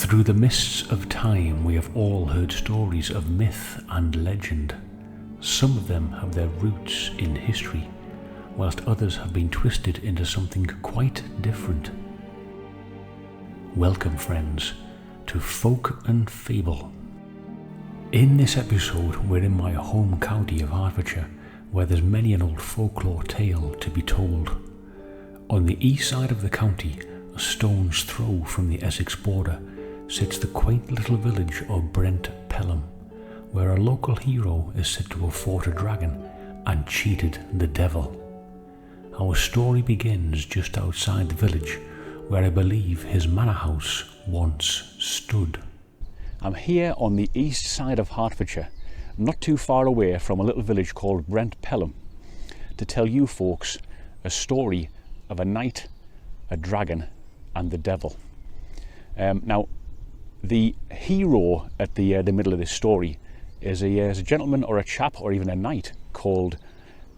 Through the mists of time, we have all heard stories of myth and legend. Some of them have their roots in history, whilst others have been twisted into something quite different. Welcome, friends, to Folk and Fable. In this episode, we're in my home county of Hertfordshire, where there's many an old folklore tale to be told. On the east side of the county, a stone's throw from the Essex border, sits the quaint little village of Brent Pelham, where a local hero is said to have fought a dragon and cheated the devil. Our story begins just outside the village, where I believe his manor house once stood. I'm here on the east side of Hertfordshire, not too far away from a little village called Brent Pelham, to tell you folks a story of a knight, a dragon and the devil. Now, the hero at the middle of this story is a gentleman or a chap or even a knight called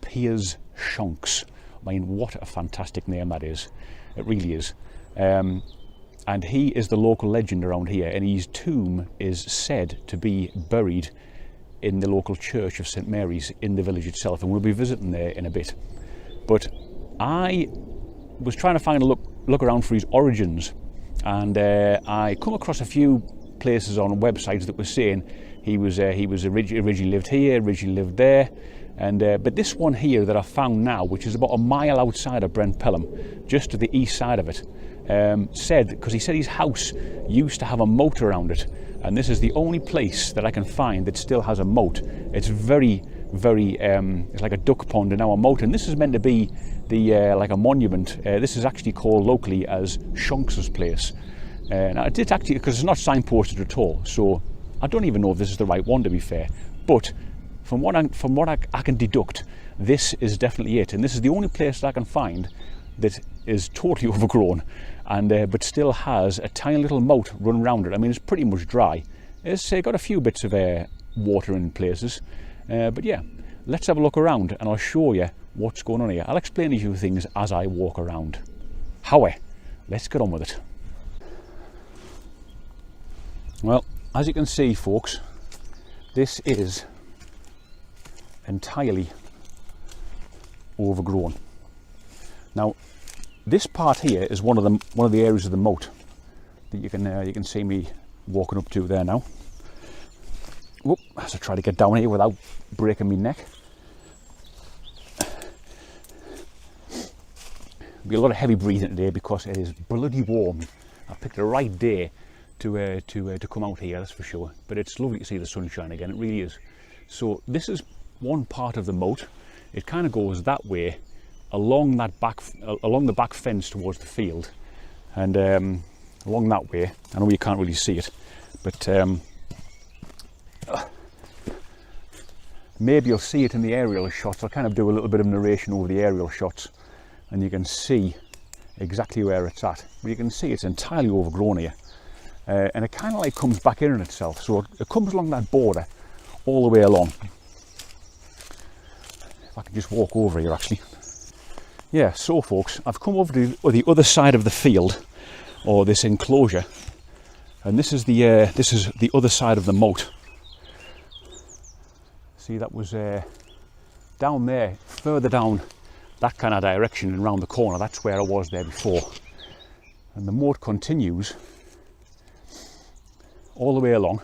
Piers Shonks. I mean, what a fantastic name that is. It really is. And he is the local legend around here, and his tomb is said to be buried in the local church of St Mary's in the village itself, and we'll be visiting there in a bit. But I was trying to find a look around for his origins, and I come across a few places on websites that were saying he was originally lived here, originally lived there, and but this one here that I found now, which is about a mile outside of Brent Pelham, just to the east side of it, because he said his house used to have a moat around it, and this is the only place that I can find that still has a moat. It's very it's like a duck pond in our moat, and this is meant to be the like a monument. This is actually called locally as Shonks's place. Now it did actually, because it's not signposted at all, so I don't even know if this is the right one, to be fair, but from what I can deduct, this is definitely it, and this is the only place that I can find that is totally overgrown and but still has a tiny little moat run around it. I mean, it's pretty much dry. It's got a few bits of water in places, but yeah, let's have a look around and I'll show you what's going on here. I'll explain to you things as I walk around. However, let's get on with it. Well, as you can see, folks, this is entirely overgrown. Now, this part here is one of the areas of the moat that you can see me walking up to there now. Whoop, as I try to get down here without breaking my neck. There'll be a lot of heavy breathing today because it is bloody warm. I picked the right day to come out here, that's for sure. But it's lovely to see the sunshine again, it really is. So this is one part of the moat. It kind of goes that way along the back fence towards the field, and along that way. I know you can't really see it, but maybe you'll see it in the aerial shots. I'll kind of do a little bit of narration over the aerial shots and you can see exactly where it's at. But you can see it's entirely overgrown here, and it kind of like comes back in on itself, so it comes along that border all the way along. If I can just walk over here actually. Yeah, so folks, I've come over to the other side of the field, or this enclosure, and this is the other side of the moat. See, that was down there, further down that kind of direction and round the corner. That's where I was there before, and the moat continues all the way along.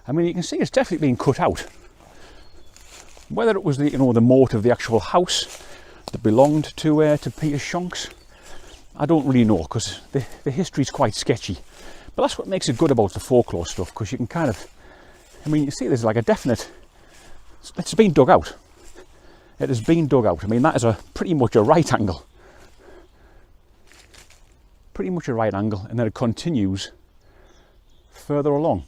I mean, you can see it's definitely been cut out. Whether it was the moat of the actual house that belonged to Piers Shonks, I don't really know, because the history is quite sketchy. But that's what makes it good about the folklore stuff, because you can kind of, I mean, you see there's like a definite, it's been dug out. It has been dug out. I mean, that is pretty much a right angle. Pretty much a right angle, and then it continues further along.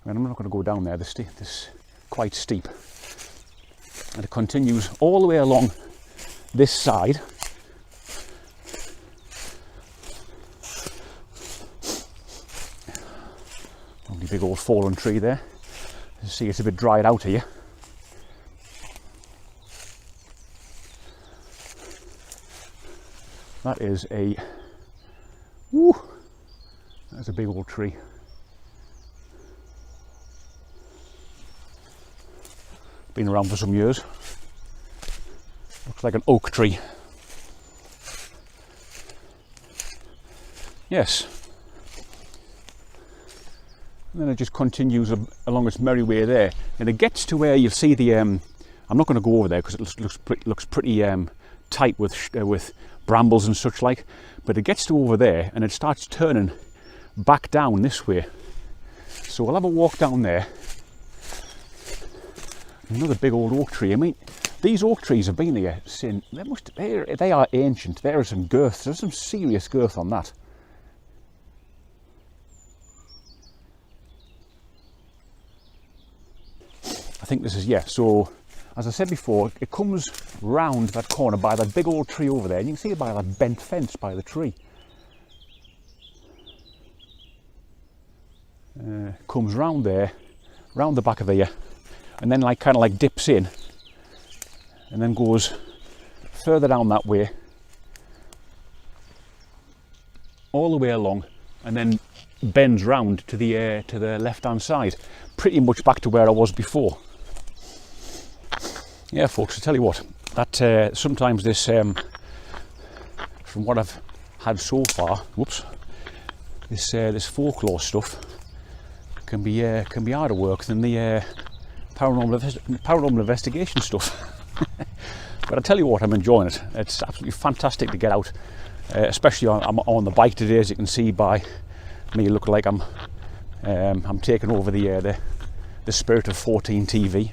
I mean, I'm not going to go down there, this is quite steep. And it continues all the way along this side. Lovely big old fallen tree there. You see it's a bit dried out here. That is a There's a big old tree. Been around for some years. Looks like an oak tree. Yes. And then it just continues along its merry way there, and it gets to where you see the. I'm not going to go over there because it looks pretty tight with brambles and such like. But it gets to over there, and it starts turning back down this way. So we'll have a walk down there. Another big old oak tree. I mean, these oak trees have been here since they are ancient. There is some girth. There's some serious girth on that. I think this is, yeah, so as I said before, it comes round that corner by that big old tree over there, and you can see it by that bent fence by the tree. Comes round there, round the back of there, and then kind of dips in, and then goes further down that way, all the way along, and then bends round to the left hand side, pretty much back to where I was before. Yeah, folks, I tell you what, that sometimes this, from what I've had so far, whoops, this folklore stuff can be harder work than the paranormal investigation stuff. But I tell you what, I'm enjoying it. It's absolutely fantastic to get out, especially I'm on the bike today, as you can see by me. Look like I'm taking over the spirit of 14 TV.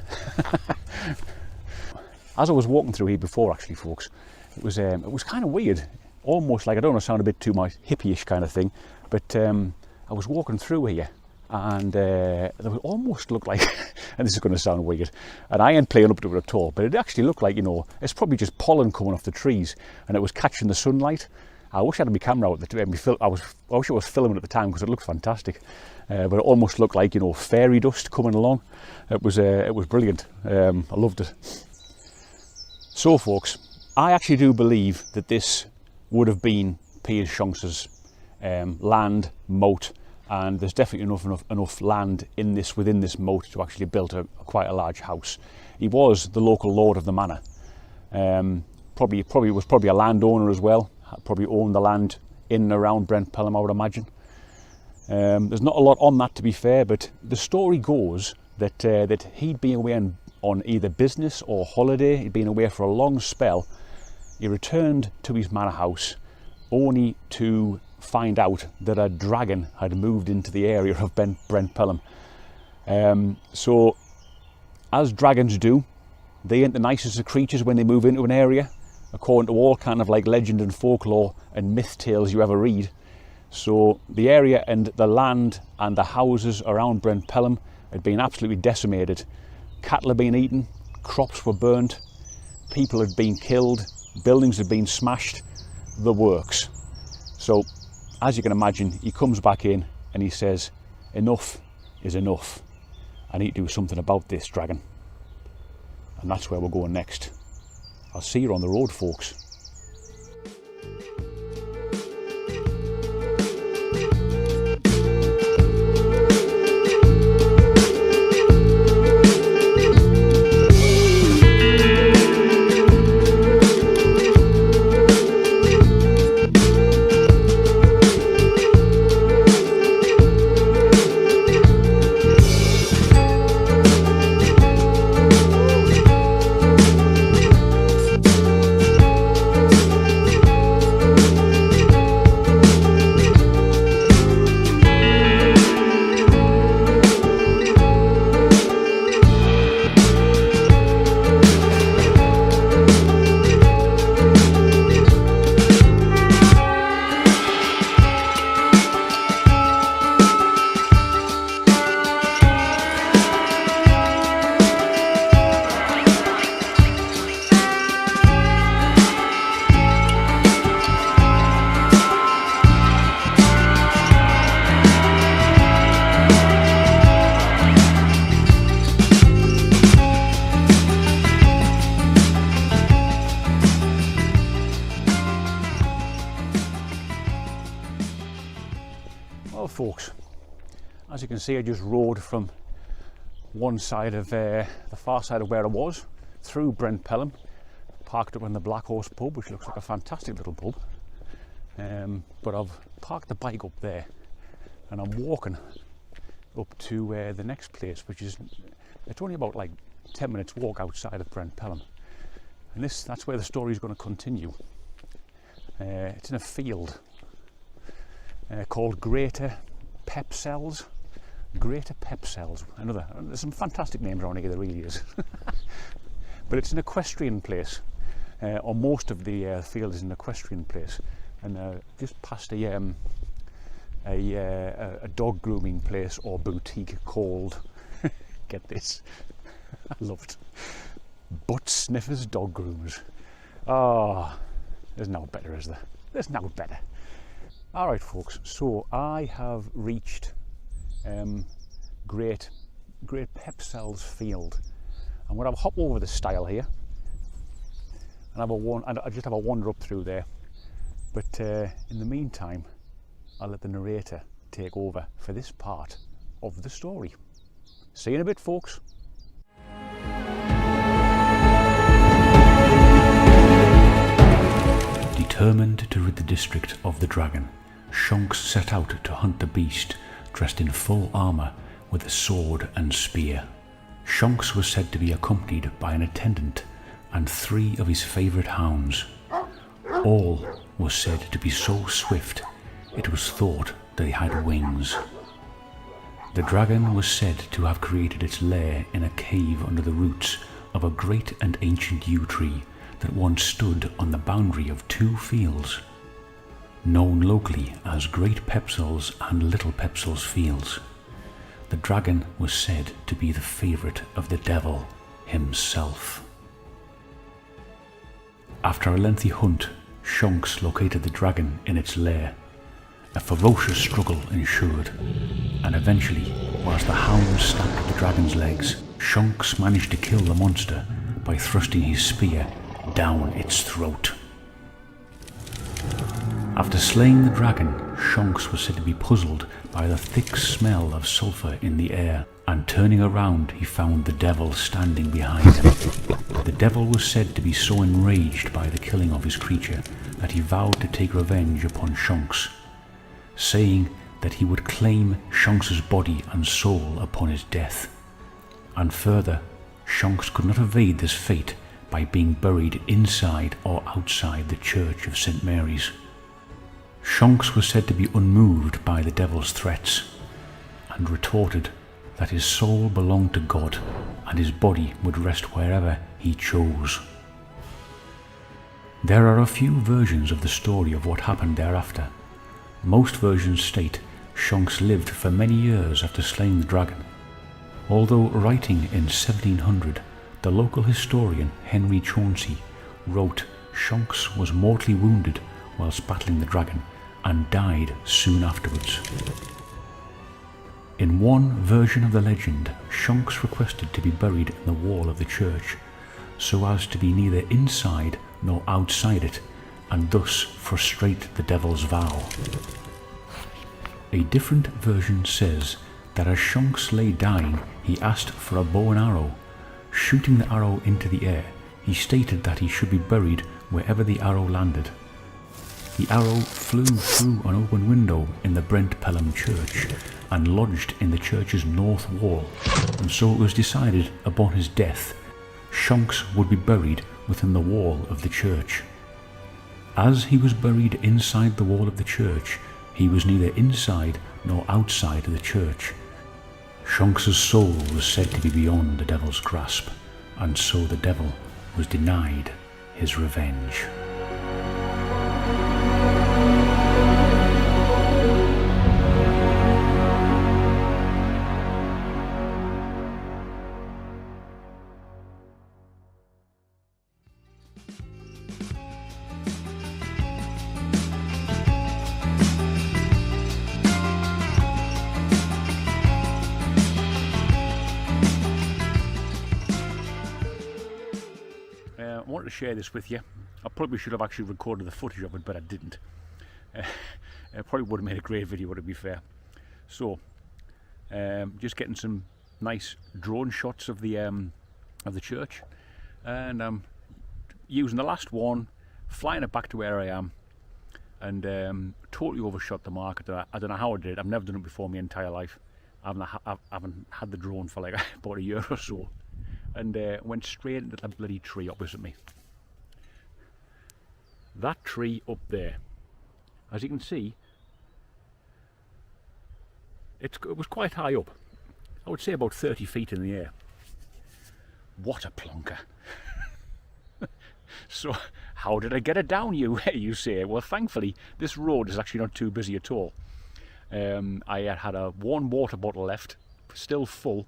As I was walking through here before, actually, folks, it was kind of weird, almost like, I don't want to sound a bit too much hippie-ish kind of thing, but I was walking through here, and there would almost look like, and this is going to sound weird, and I ain't playing up to it at all, but it actually looked like, you know, it's probably just pollen coming off the trees, and it was catching the sunlight. I wish I had my camera out at the time. I wish I was filming at the time because it looked fantastic, but it almost looked like, you know, fairy dust coming along. It was brilliant. I loved it. So, folks, I actually do believe that this would have been Piers Shonks' land, moat, and there's definitely enough land within this moat to actually build quite a large house. He was the local lord of the manor. Probably was a landowner as well. Probably owned the land in and around Brent Pelham, I would imagine. There's not a lot on that, to be fair, but the story goes that he'd been away on either business or holiday. He'd been away for a long spell. He returned to his manor house only to find out that a dragon had moved into the area of Brent Pelham. So, as dragons do, they ain't the nicest of creatures when they move into an area, according to all kind of like legend and folklore and myth tales you ever read. So the area and the land and the houses around Brent Pelham had been absolutely decimated. Cattle had been eaten, crops were burnt, people had been killed, buildings had been smashed, the works. So, as you can imagine, he comes back in and he says, enough is enough. I need to do something about this dragon. And that's where we're going next. I'll see you on the road, folks. Well folks, as you can see, I just rode from one side of the far side of where I was, through Brent Pelham, parked up in the Black Horse pub, which looks like a fantastic little pub. But I've parked the bike up there and I'm walking up to the next place, which is, it's only about like 10 minutes walk outside of Brent Pelham. And that's where the story is going to continue. It's in a field called Greater Pepsells. Greater Pepsells. There's some fantastic names around here, there really is. But it's an equestrian place, or most of the field is an equestrian place. And just past a dog grooming place or boutique called, get this, I loved, Butt Sniffers Dog Groomers. Oh, there's no better, is there? There's no better. Alright folks, so I have reached Great Pepsells field. I'm going to hop over the stile here and I just have a wander up through there. But in the meantime, I'll let the narrator take over for this part of the story. See you in a bit, folks. Determined to rid the district of the dragon, Shonks set out to hunt the beast, dressed in full armour with a sword and spear. Shonks was said to be accompanied by an attendant and 3 of his favourite hounds. All was said to be so swift, it was thought they had wings. The dragon was said to have created its lair in a cave under the roots of a great and ancient yew tree that once stood on the boundary of 2 fields, known locally as Great Pepsells and Little Pepsells Fields. The dragon was said to be the favourite of the devil himself. After a lengthy hunt, Shonks located the dragon in its lair. A ferocious struggle ensued, and eventually, whilst the hounds snapped at the dragon's legs, Shonks managed to kill the monster by thrusting his spear down its throat. After slaying the dragon, Shonks was said to be puzzled by the thick smell of sulphur in the air, and turning around he found the devil standing behind him. The devil was said to be so enraged by the killing of his creature that he vowed to take revenge upon Shonks, saying that he would claim Shonks's body and soul upon his death. And further, Shonks could not evade this fate by being buried inside or outside the Church of St. Mary's. Shonks was said to be unmoved by the devil's threats, and retorted that his soul belonged to God and his body would rest wherever he chose. There are a few versions of the story of what happened thereafter. Most versions state Shonks lived for many years after slaying the dragon, although writing in 1700, the local historian Henry Chauncey wrote Shonks was mortally wounded whilst battling the dragon and died soon afterwards. In one version of the legend, Shonks requested to be buried in the wall of the church, so as to be neither inside nor outside it, and thus frustrate the devil's vow. A different version says that as Shonks lay dying, he asked for a bow and arrow. Shooting the arrow into the air, he stated that he should be buried wherever the arrow landed. The arrow flew through an open window in the Brent Pelham church and lodged in the church's north wall, and so it was decided upon his death, Shonks would be buried within the wall of the church. As he was buried inside the wall of the church, he was neither inside nor outside of the church. Shonks's soul was said to be beyond the devil's grasp, and so the devil was denied his revenge. I wanted to share this with you. I probably should have actually recorded the footage of it, but I didn't. It probably would have made a great video, to be fair. So, just getting some nice drone shots of the church, and I'm using the last one, flying it back to where I am, and totally overshot the mark. I don't know how I did it. I've never done it before in my entire life. I haven't had the drone for like about a year or so, and went straight into that bloody tree opposite me. That tree up there, as you can see, it was quite high up. I would say about 30 feet in the air. What a plonker. So how did I get it down, you say? Well, thankfully this road is actually not too busy at all. I had a warm water bottle left, still full,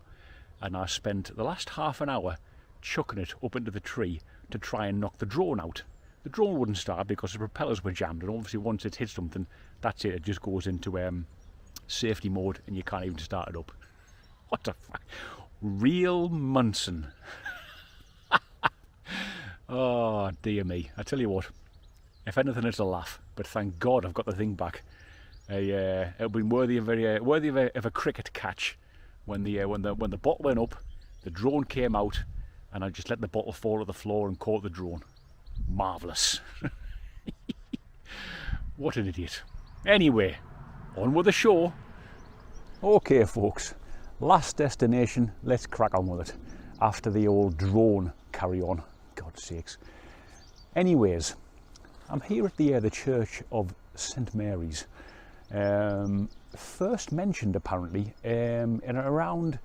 and I spent the last half an hour chucking it up into the tree to try and knock the drone out. The drone wouldn't start because the propellers were jammed, and obviously once it hits something, that's it, it just goes into safety mode and you can't even start it up. What the fuck? Real Munson. Oh dear me. I tell you what, if anything it's a laugh, but thank God I've got the thing back. It would be worthy of a cricket catch when the bottle went up, the drone came out, and I just let the bottle fall to the floor and caught the drone. Marvellous. What an idiot. Anyway, on with the show. Okay folks, last destination, let's crack on with it after the old drone carry on, God's sakes. Anyways, I'm here at the Church of St Mary's, first mentioned apparently in around,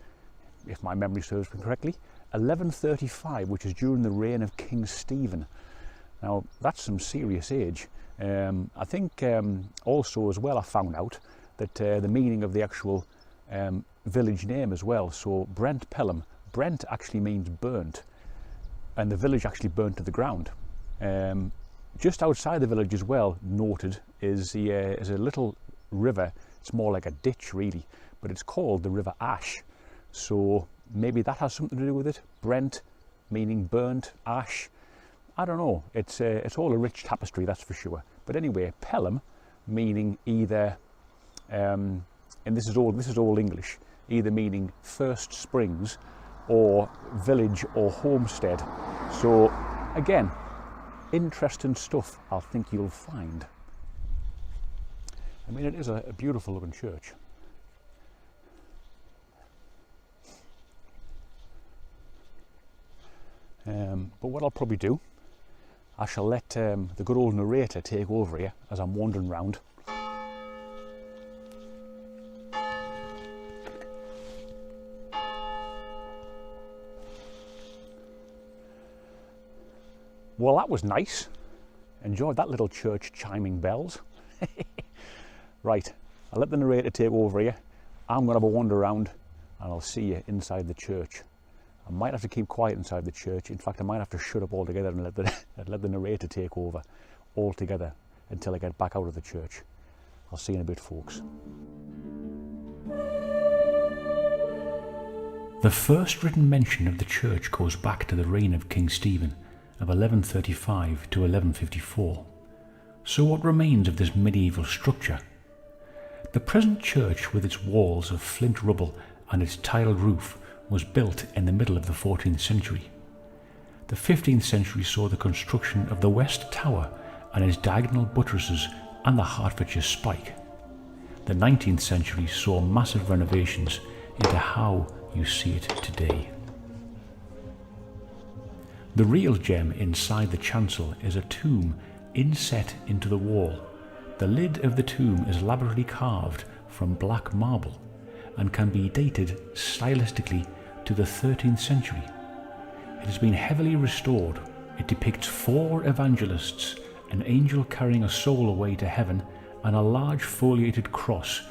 if my memory serves me correctly, 1135, which is during the reign of King Stephen. Now that's some serious age. I think also as well I found out that the meaning of the actual village name as well. So Brent Pelham, Brent actually means burnt, and the village actually burnt to the ground. Just outside the village as well, noted, is a little river. It's more like a ditch really, but it's called the River Ash. So maybe that has something to do with it. Brent meaning burnt, ash, I don't know. It's all a rich tapestry, that's for sure. But anyway, Pelham meaning either, and this is all English, either meaning first springs or village or homestead. So again, interesting stuff I think you'll find. I mean, it is a beautiful looking church. But what I'll probably do, I shall let the good old narrator take over here as I'm wandering round. Well, that was nice. Enjoyed that little church chiming bells. Right, I'll let the narrator take over here. I'm going to have a wander around and I'll see you inside the church. I might have to keep quiet inside the church. In fact, I might have to shut up altogether and let the narrator take over altogether until I get back out of the church. I'll see you in a bit, folks. The first written mention of the church goes back to the reign of King Stephen of 1135 to 1154. So what remains of this medieval structure? The present church, with its walls of flint rubble and its tiled roof, was built in the middle of the 14th century. The 15th century saw the construction of the West Tower and its diagonal buttresses and the Hertfordshire spike. The 19th century saw massive renovations into how you see it today. The real gem inside the chancel is a tomb inset into the wall. The lid of the tomb is elaborately carved from black marble and can be dated stylistically to the 13th century. It has been heavily restored. It depicts 4 evangelists, an angel carrying a soul away to heaven, and a large foliated cross,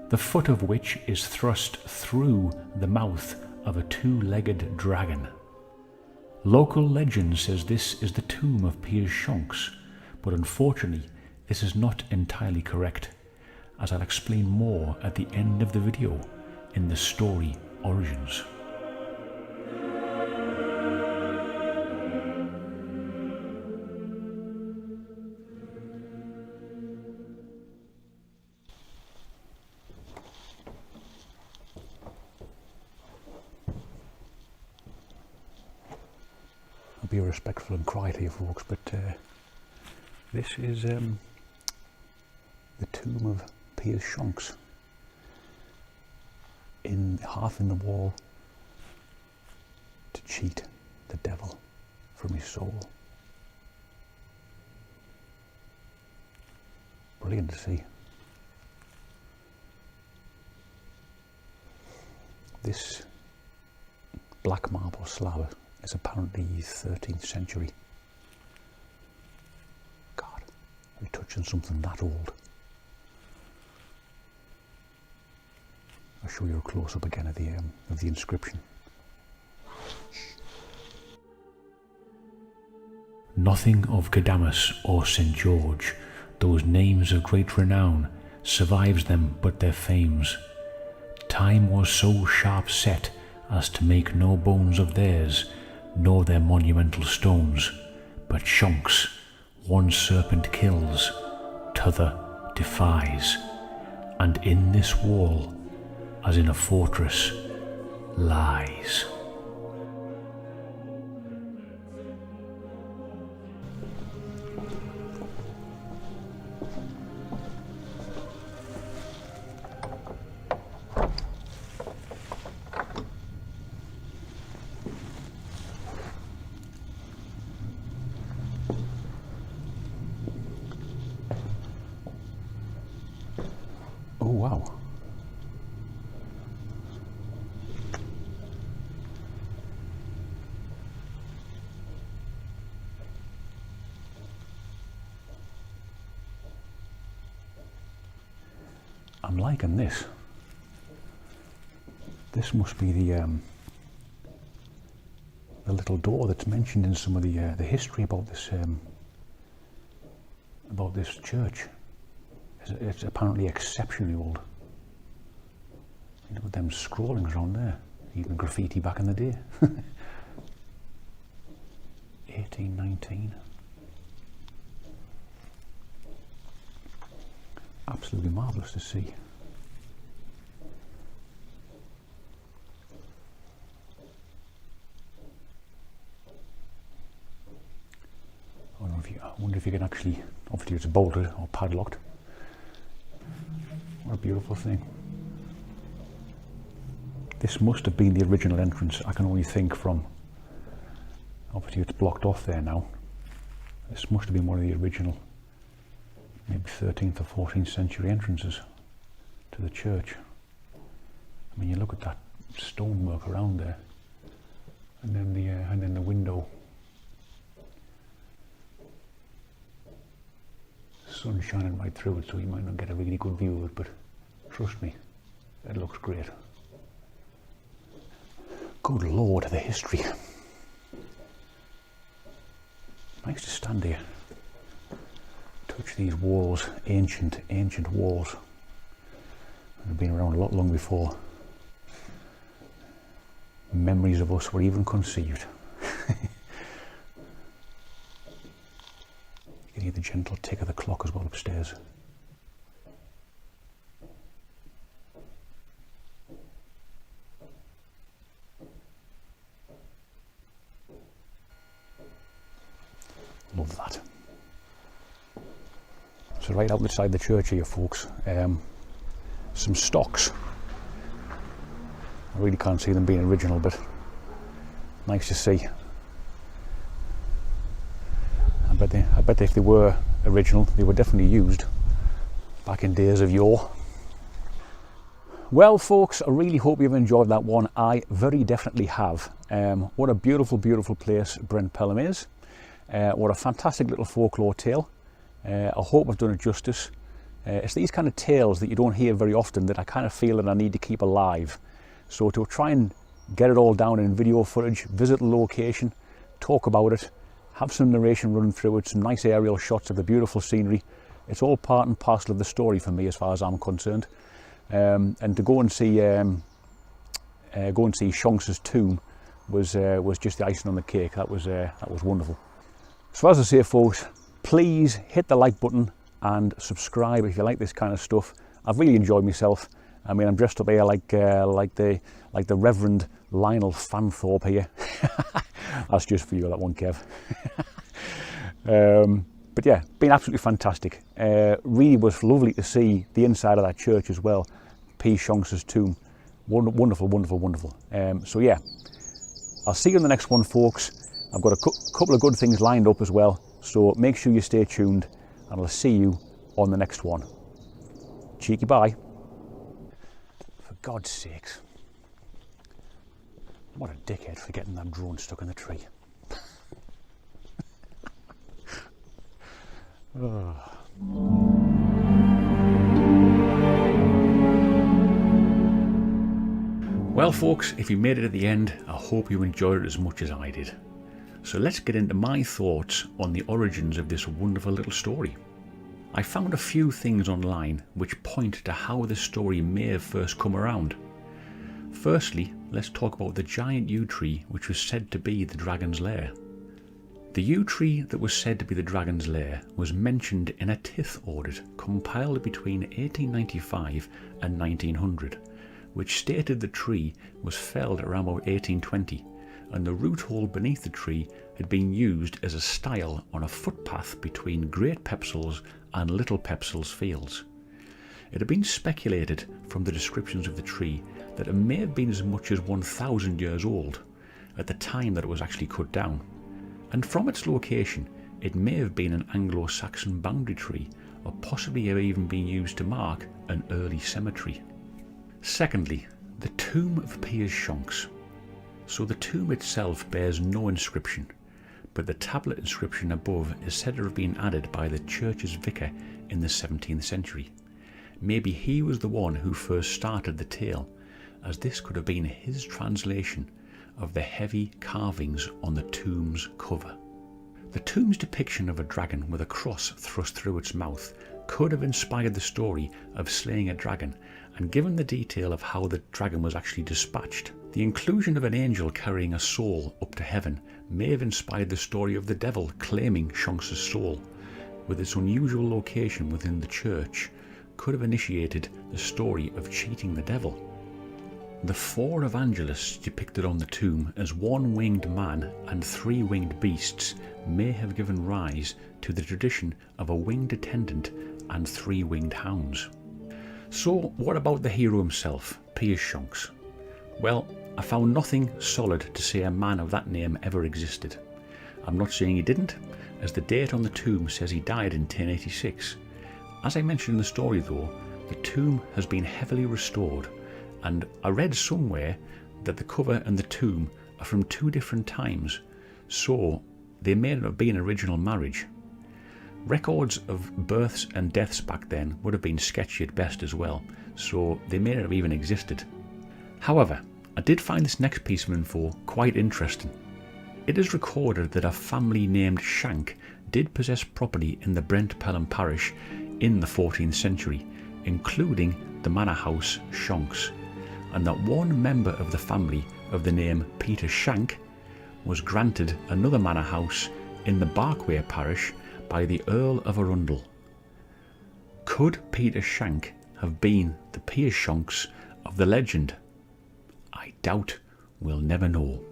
the foot of which is thrust through the mouth of a 2-legged dragon. Local legend says this is the tomb of Piers Shonks, but unfortunately this is not entirely correct, as I'll explain more at the end of the video in the story Origins. be respectful and quiet here, folks, but this is the tomb of Piers Shonks, half in the wall to cheat the devil from his soul. Brilliant to see. This black marble slab is apparently 13th century. God, we're touching something that old. I'll show you a close-up again of the inscription. Nothing of Gadamus or St. George, those names of great renown, survives them but their fames. Time was so sharp set as to make no bones of theirs, nor their monumental stones. But Shonks, one serpent kills, t'other defies, and in this wall, as in a fortress, lies. Oh wow. I'm liking this. This must be the little door that's mentioned in some of the history about this church. It's apparently exceptionally old. You look at them scrollings around there, even graffiti back in the day. 1819. Absolutely marvellous to see. I wonder if you can actually, obviously it's bolted or padlocked. What a beautiful thing. This must have been the original entrance, I can only think from, obviously it's blocked off there now. This must have been one of the original, maybe 13th or 14th century entrances to the church. I mean, you look at that stonework around there, and then the window. Sun shining right through it, so you might not get a really good view of it, but trust me, it looks great. Good Lord, the history. Nice to stand here, touch these walls, ancient walls. They've been around a lot long before memories of us were even conceived. You can hear the gentle tick of the clock as well upstairs. Love that. So right outside the church here, folks, some stocks. I really can't see them being original, but nice to see. I bet if they were original, they were definitely used back in days of yore. Well, folks, I really hope you've enjoyed that one. I very definitely have. What a beautiful, beautiful place Brent Pelham is. What a fantastic little folklore tale. I hope I've done it justice. It's these kind of tales that you don't hear very often that I kind of feel that I need to keep alive. So to try and get it all down in video footage, visit the location, talk about it, have some narration running through it, some nice aerial shots of the beautiful scenery. It's all part and parcel of the story for me as far as I'm concerned. And to go and see Shonks' tomb was just the icing on the cake. That was wonderful. So as I say, folks, please hit the like button and subscribe if you like this kind of stuff. I've really enjoyed myself, I mean, I'm dressed up here like the Reverend Lionel Fanthorpe here. That's just for you, that one, Kev. But yeah, been absolutely fantastic. Really was lovely to see the inside of that church as well. Piers Shonks' tomb. Wonderful, wonderful, wonderful. So yeah, I'll see you in the next one, folks. I've got a couple of good things lined up as well. So make sure you stay tuned, and I'll see you on the next one. Cheeky bye. For God's sakes. What a dickhead for getting that drone stuck in the tree. Well folks, if you made it at the end, I hope you enjoyed it as much as I did. So let's get into my thoughts on the origins of this wonderful little story. I found a few things online which point to how this story may have first come around. Firstly, let's talk about the giant yew tree which was said to be the dragon's lair. The yew tree that was said to be the dragon's lair was mentioned in a tithe audit compiled between 1895 and 1900, which stated the tree was felled around about 1820, and the root hole beneath the tree had been used as a stile on a footpath between Great Pepsels and Little Pepsels fields. It had been speculated from the descriptions of the tree that it may have been as much as 1,000 years old at the time that it was actually cut down. And from its location, it may have been an Anglo-Saxon boundary tree, or possibly have even been used to mark an early cemetery. Secondly, the tomb of Piers Shonks. So the tomb itself bears no inscription, but the tablet inscription above is said to have been added by the church's vicar in the 17th century. Maybe he was the one who first started the tale, as this could have been his translation of the heavy carvings on the tomb's cover. The tomb's depiction of a dragon with a cross thrust through its mouth could have inspired the story of slaying a dragon, and given the detail of how the dragon was actually dispatched. The inclusion of an angel carrying a soul up to heaven may have inspired the story of the devil claiming Shonks' soul, with its unusual location within the church could have initiated the story of cheating the devil. The 4 evangelists depicted on the tomb as 1-winged man and 3-winged beasts may have given rise to the tradition of a winged attendant and 3-winged hounds. So what about the hero himself, Piers Shonks? Well, I found nothing solid to say a man of that name ever existed. I'm not saying he didn't, as the date on the tomb says he died in 1086. As I mentioned in the story though, the tomb has been heavily restored, and I read somewhere that the cover and the tomb are from 2 different times, so they may not have been an original marriage. Records of births and deaths back then would have been sketchy at best as well, so they may not have even existed. However, I did find this next piece of info quite interesting. It is recorded that a family named Shank did possess property in the Brent Pelham parish in the 14th century, including the manor house Shonks, and that one member of the family of the name Peter Shank was granted another manor house in the Barkway parish by the Earl of Arundel. Could Peter Shank have been the Piers Shonks of the legend? I doubt we'll never know.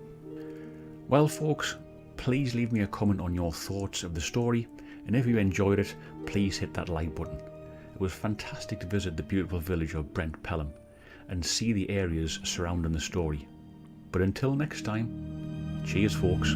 Well folks, please leave me a comment on your thoughts of the story, and if you enjoyed it, please hit that like button. It was fantastic to visit the beautiful village of Brent Pelham and see the areas surrounding the story. But until next time, cheers folks.